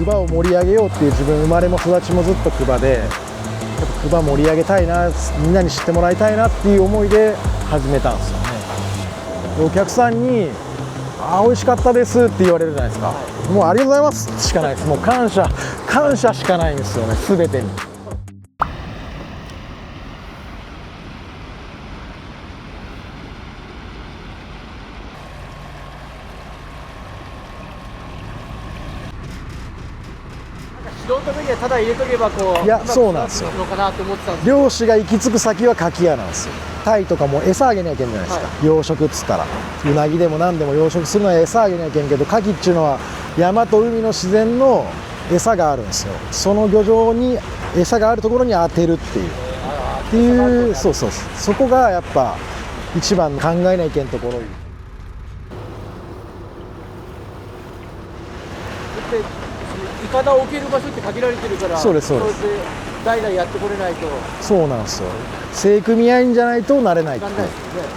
クバを盛り上げようっていう、自分生まれも育ちもずっとクバで、やっぱクバ盛り上げたいな、みんなに知ってもらいたいなっていう思いで始めたんですよね。でお客さんに「美味しかったです」って言われるじゃないですか、もうありがとうございますしかないです。もう感謝しかないんですよね、全てに。素人目でただ入れとけばこう、いやそうなんですよ、のかなと思ってたんです漁師が行き着く先は牡蠣屋なんですよ。タイとかも餌あげなきゃいけないじゃないですか、養殖っつったらうなぎでも何でも養殖するのは餌あげなきゃいけんけど、牡蠣っていうのは山と海の自然の餌があるんですよ。その漁場に餌があるところに当てるっていう、そうそこがやっぱ一番考えないといけんところ。いかだを置ける場所って限られてるから、そうですそうです、代々やってこれないとそうなんですよ。正組合員じゃないとなれないっていう。なんないですよね。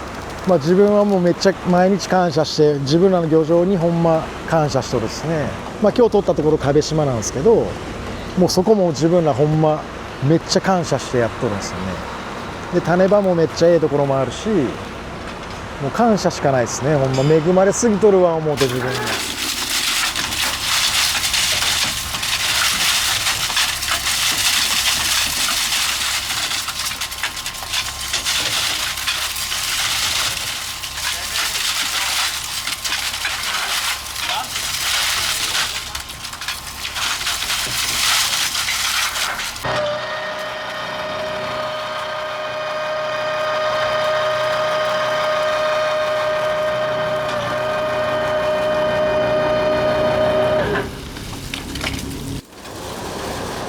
まあ自分はもうめっちゃ毎日感謝して、自分らの漁場にほんま感謝しとるですね。まあ今日取ったところ壁島なんですけど、もうそこも自分らほんまめっちゃ感謝してやっとるんですよね。で種場もめっちゃええところもあるし、もう感謝しかないですね。ほんま恵まれすぎとるわ思うて自分が。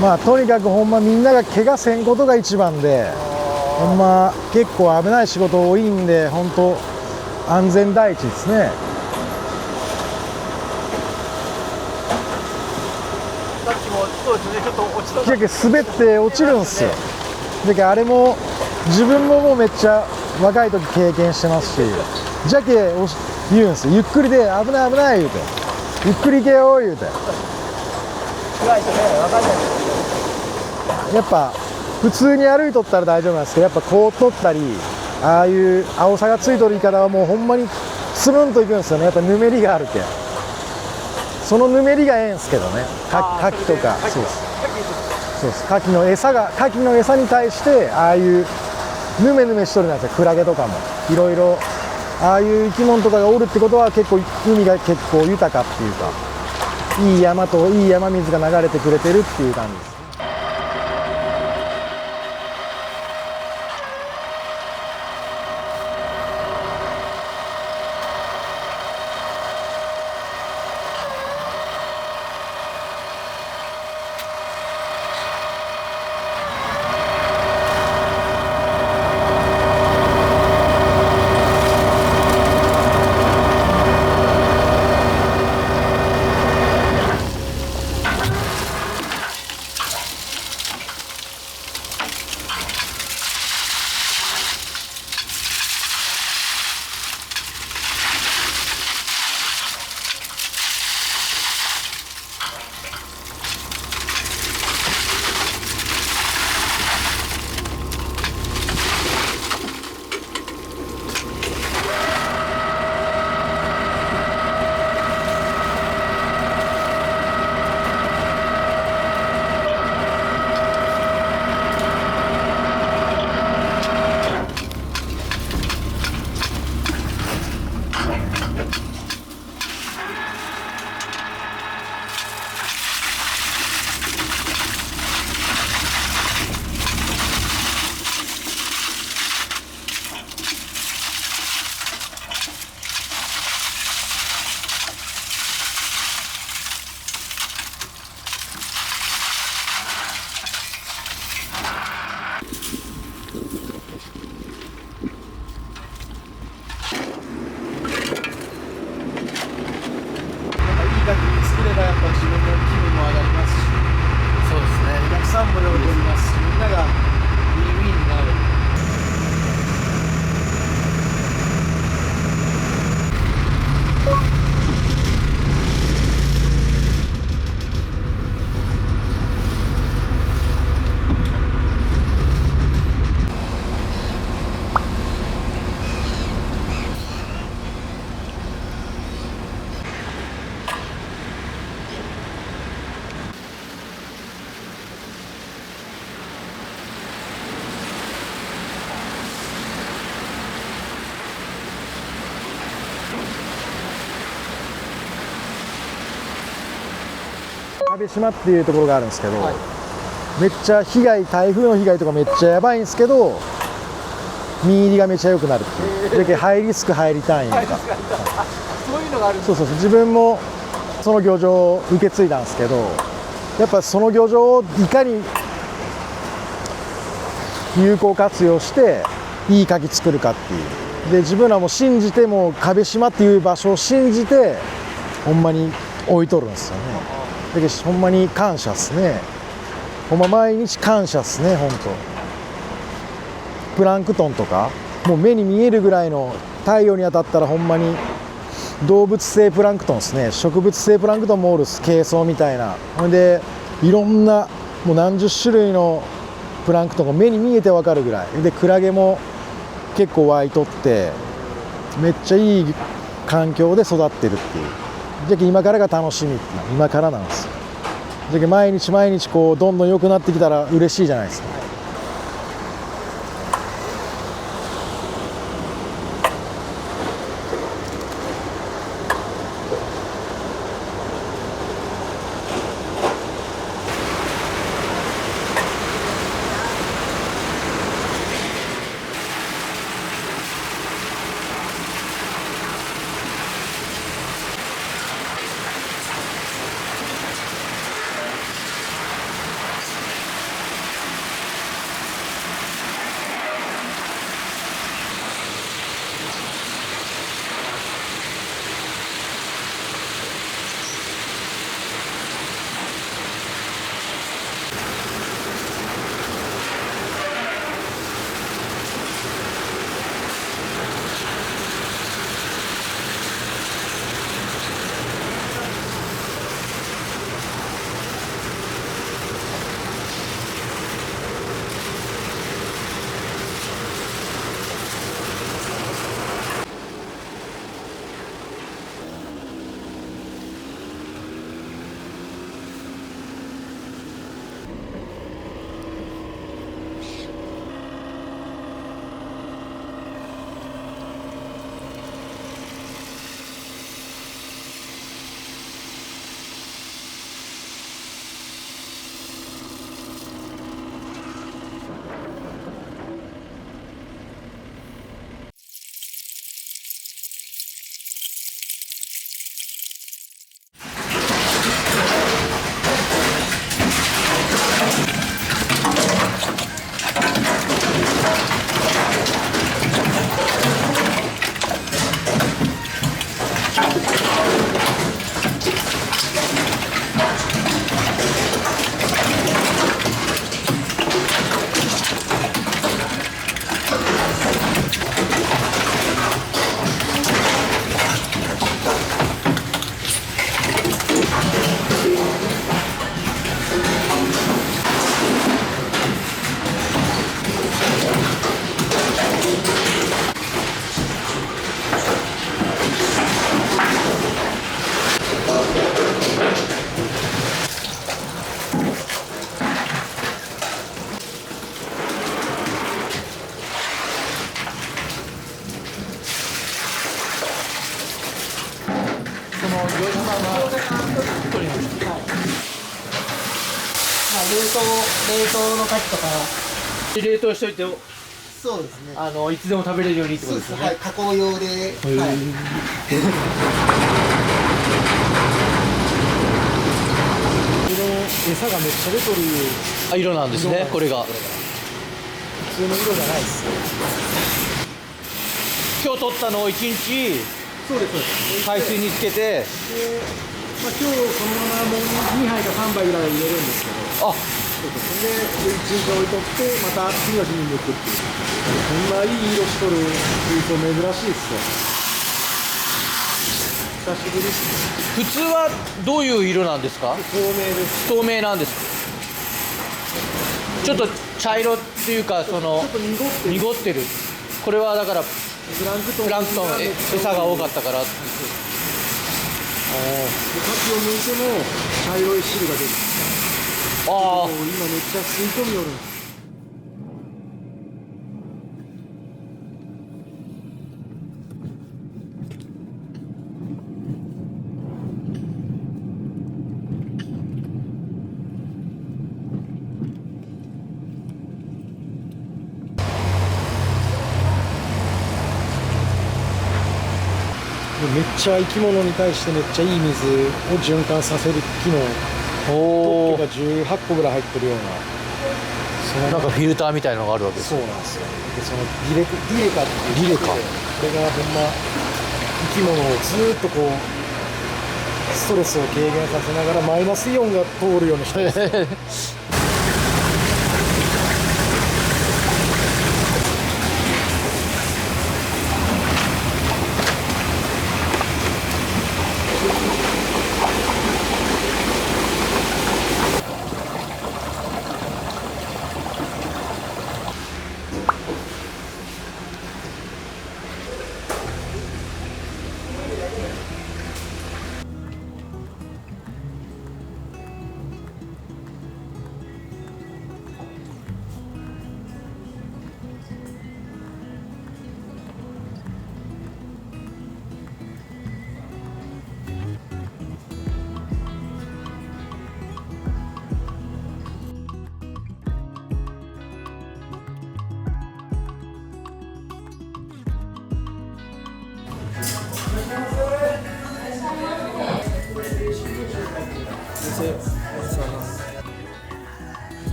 まあとにかくほんまみんなが怪我せんことが一番で、ほんま結構危ない仕事多いんで、本当安全第一ですね。さっきもそうですね、ちょっと落ちとった。じゃけ滑って落ちるんですよ。じゃけあれも自分ももうめっちゃ若い時経験してますし、じゃけ言うんですよ、ゆっくりで危ない危ない言うて、ゆっくり行けよ言うて。意外とね、分かんないです。やっぱ普通に歩いとったら大丈夫なんですけど、やっぱこう取ったり、ああいう青さがついとるイカダはもうほんまにスルンといくんですよね。やっぱぬめりがあるけん、そのぬめりがええんですけどね。牡蠣とか、そうです牡蠣の餌に対してああいうぬめぬめしとるんですよ。クラゲとかもいろいろああいう生き物とかがおるってことは、結構海が結構豊かっていうか、いい山といい山水が流れてくれてるっていう感じです。部島っていうところがあるんですけど、はいめっちゃ台風の被害とかめっちゃやばいんですけど、身入りがめっちゃ良くなるっていう、だけどハイリスクハイリターンいうか、そういうのがあるんですそう自分もその漁場を受け継いだんですけど、やっぱその漁場をいかに有効活用していい牡蠣作るかっていう。で自分らも信じて、もう壁島っていう場所を信じてほんまに置いとるんですよね。だけどほんまに感謝っすね。ほんま毎日感謝っすね。ほんとプランクトンとかもう目に見えるぐらいの太陽に当たったらほんまに動物性プランクトンですね。植物性プランクトンもおるす、珪藻みたいな。ほんでいろんなもう何十種類のプランクトンが目に見えてわかるぐらいで、クラゲも結構湧いとってめっちゃいい環境で育ってるっていう。じゃけ今からが楽しみっていう、今からなんですよ。じゃけ毎日毎日こうどんどん良くなってきたら嬉しいじゃないですか。その漁師さんは一人なんですか。まあ、冷凍の牡蠣とか、冷凍しといてそうですね。いつでも食べれるようにってこそうですね。とですよね。はい、加工用で、はい。餌がめっちゃ出とるあ、色なんですね、これが。普通の色じゃないですよ。今日取ったのを1日そうですそうです。海水につけて、まあ、今日このままもう2杯か3杯ぐらい入れるんですけど、あ、そうそうで1日置いとってまた次の日に抜くっていう。こんないい色しとる水槽珍しいっすよ。久しぶりっすね。普通はどういう色なんですか？透明です。透明なんですか？ちょっと茶色っていうか、そのちょっと濁ってる。濁ってる。これはだからプランクトンプランクトン餌が多かったから。で牡蠣を抜いても茶色い汁が出る。あもう今めっちゃ吸い込みよるんです。めっちゃ生き物に対してめっちゃいい水を循環させる機能、お特許が18個ぐらい入ってるような、なんかフィルターみたいなのがあるわけですそうなんですよ。でそのディレカっていうディレカこれがほんま生き物をずーっとこうストレスを軽減させながらマイナスイオンが通るようにしてます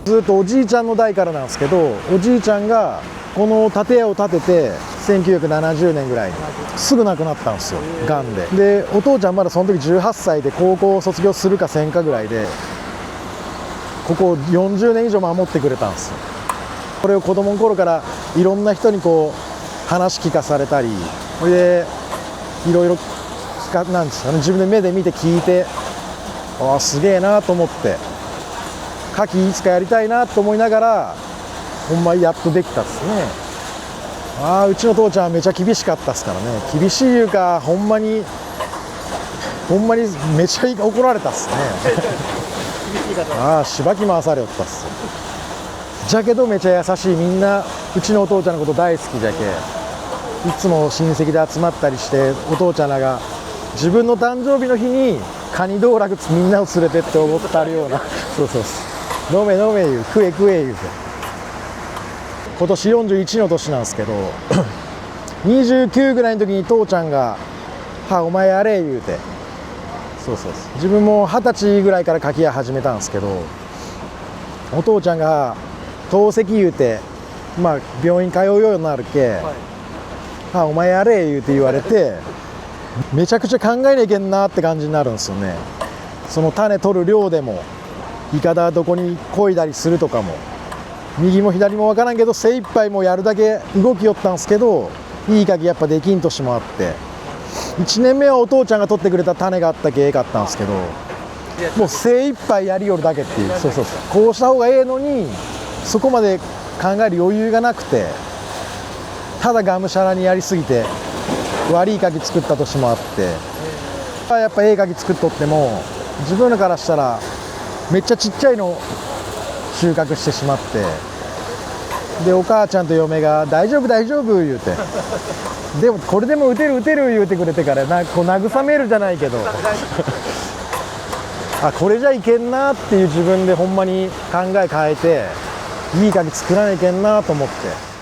ずっとおじいちゃんの代からなんですけど、おじいちゃんがこの建屋を建てて1970年ぐらいにすぐ亡くなったんですよ、がんで。でお父ちゃんまだその時18歳で高校を卒業するかせんかぐらいで、ここを40年以上守ってくれたんですよ。これを子供の頃からいろんな人にこう話聞かされたり、それでいろいろなんですかね、自分で目で見て聞いて、ああすげえなと思って、牡蠣いつかやりたいなと思いながら、ほんまやっとできたっすね。ああうちの父ちゃんはめちゃ厳しかったっすからね。厳しいいうかほんまにめちゃ怒られたっすねああしばき回されよったっす。じゃけどめちゃ優しい、みんなうちのお父ちゃんのこと大好きじゃけ、いつも親戚で集まったりして、お父ちゃんらが自分の誕生日の日にカニ道楽みんなを連れてって思ってあるようなそうそうそう、飲め飲め言う、食え食え言うて。今年41の年なんですけど29ぐらいの時に父ちゃんが「はあお前やれ」言うて、そうそうそう、自分も20歳ぐらいから牡蠣屋始めたんですけど、お父ちゃんが透析言うて、まあ病院通うようになるけ、はあお前やれ言うて言われて、めちゃくちゃ考えなきゃいけんなって感じになるんですよね。その種取る量でも、いかだどこに漕いだりするとかも、右も左も分からんけど精一杯もうやるだけ動きよったんですけど、いい牡蠣やっぱできん年もあって、1年目はお父ちゃんが取ってくれた種があったけええかったんですけど、もう精一杯やりよるだけっていう、そうそうそう、こうした方がええのにそこまで考える余裕がなくて、ただがむしゃらにやりすぎて悪い牡蠣作った年もあって、やっぱええ牡蠣作っとっても自分らからしたらめっちゃちっちゃいの収穫してしまって、でお母ちゃんと嫁が「大丈夫大丈夫」言うてでもこれでも打てる打てる言うてくれてからこう慰めるじゃないけどあこれじゃいけんなっていう自分でほんまに考え変えていい鍵作らなきゃいけんなと思って。